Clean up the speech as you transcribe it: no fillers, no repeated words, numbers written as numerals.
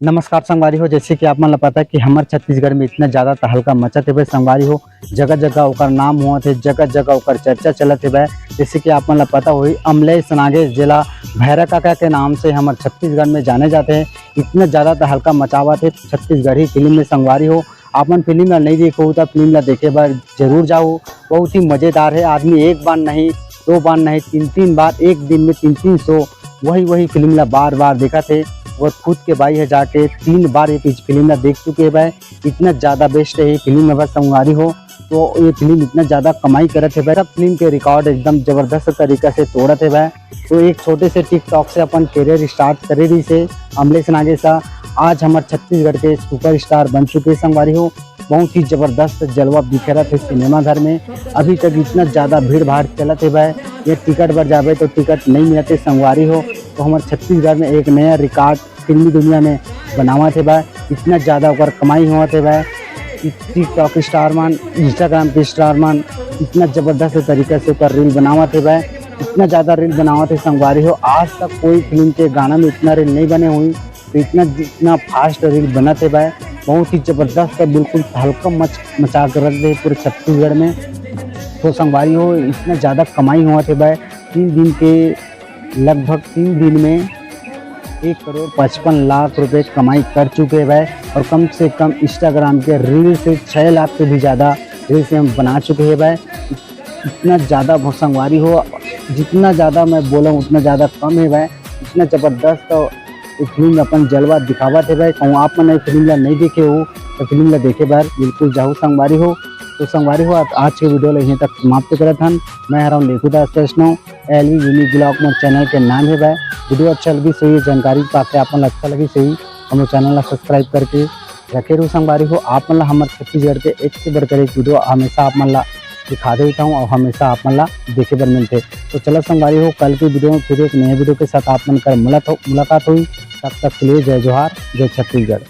नमस्कार संगवारी हो। जैसे कि आप मन ला पता है कि हमारे छत्तीसगढ़ में इतना ज़्यादा तहलका मचत है भाई संगवारी हो। जगह जगह ओकर नाम हुआ थे, जगह जगह ओकर चर्चा चलत है भाई। जैसे कि आप मन ला पता होई अमलेश नागेश जिला भैरा काका के नाम से हमारे छत्तीसगढ़ में जाने जाते हैं। इतना ज़्यादा तहलका मचावा थे छत्तीसगढ़ी फिल्म में संगवारी हो। आप मन फिल्म ला नहीं देखो तो फिल्म ला देखे बार जरूर जाओ। बहुत ही मज़ेदार है। आदमी एक बार नहीं, दो बार नहीं, तीन तीन बार, एक दिन में तीन तीन सौ वही फिल्म ला बार बार देखा थे। और खुद के भाई है जाके 3 बार ये फिल्म में देख चुके हैं भाई। इतना ज़्यादा बेस्ट है ये फिल्म में बस संगवारी हो। तो ये फिल्म इतना ज़्यादा कमाई करत है भाई। सब फिल्म के रिकॉर्ड एकदम ज़बरदस्त तरीका से तोड़त है भाई। तो एक छोटे से टिकटॉक से अपन करियर स्टार्ट करे रही से अमलेश नागेश आज हमारे छत्तीसगढ़ के सुपर स्टार बन चुके संगवारी हो। बहुत ही ज़बरदस्त जलवा बिखरत है सिनेमा घर में। अभी तक इतना ज़्यादा भीड़ भाड़ चलत है भाई। ये टिकट पर जावे तो टिकट नहीं मिलते संगवारी हो। तो हमारे छत्तीसगढ़ में एक नया रिकॉर्ड फिल्मी दुनिया में बनावा थे भाई। इतना ज़्यादा ओकर कमाई हुआ थे भाई। टिकटॉक स्टार मान, इंस्टाग्राम के स्टार मान इतना ज़बरदस्त तरीके से ओकर रील बनावा थे भाई। इतना ज़्यादा रील बनावा थे संगवारी हो। आज तक कोई फिल्म के गाना में इतना रील नहीं बने हुई। तो इतना फास्ट रील बना थे भाई। बहुत ही ज़बरदस्त बिल्कुल हल्का मचा कर रख दे पूरे छत्तीसगढ़ में। तो संगवारी हो इतना ज़्यादा कमाई हुआ थे भाई। 3 दिन के लगभग 3 दिन में 1,55,00,000 रुपये कमाई कर चुके हैं भाई। और कम से कम इंस्टाग्राम के रील से 6 लाख से भी ज़्यादा रील से हम बना चुके हैं भाई। इतना ज़्यादा संगवारी हो, जितना ज़्यादा मैं बोला उतना ज़्यादा कम है भाई। इतना ज़बरदस्त फिल्म अपन जलवा दिखावा थे भाई। कहूँ आप मन फिल्म ला नहीं देखे हो तो फिल्म ला देखे बार बिल्कुल जाओ संगवारी हो। तो संगवारी हो आज के वीडियो ला यहीं तक समाप्त करत हन। मैं हरा लेखुदास वैष्णव, एलवी यूनिक ब्लॉग मोर चैनल के नाम है भाई। वीडियो अच्छा लगी सही, जानकारी पाके आप मन अच्छा लगी सही, हमारे चैनल ला सब्सक्राइब करके रखे रहो संगवारी हो। आप मन ला हमारे छत्तीसगढ़ के एक से बढ़कर एक वीडियो हमेशा आप मन ला दिखा देता हूँ और हमेशा आप मन ला देखे बर मिलते। तो चलो संगवारी हो, कल के वीडियो में फिर एक नए वीडियो के साथ आप मन कर मुलाकात हुई। तब तक के लिए जय जोहार, जय छत्तीसगढ़।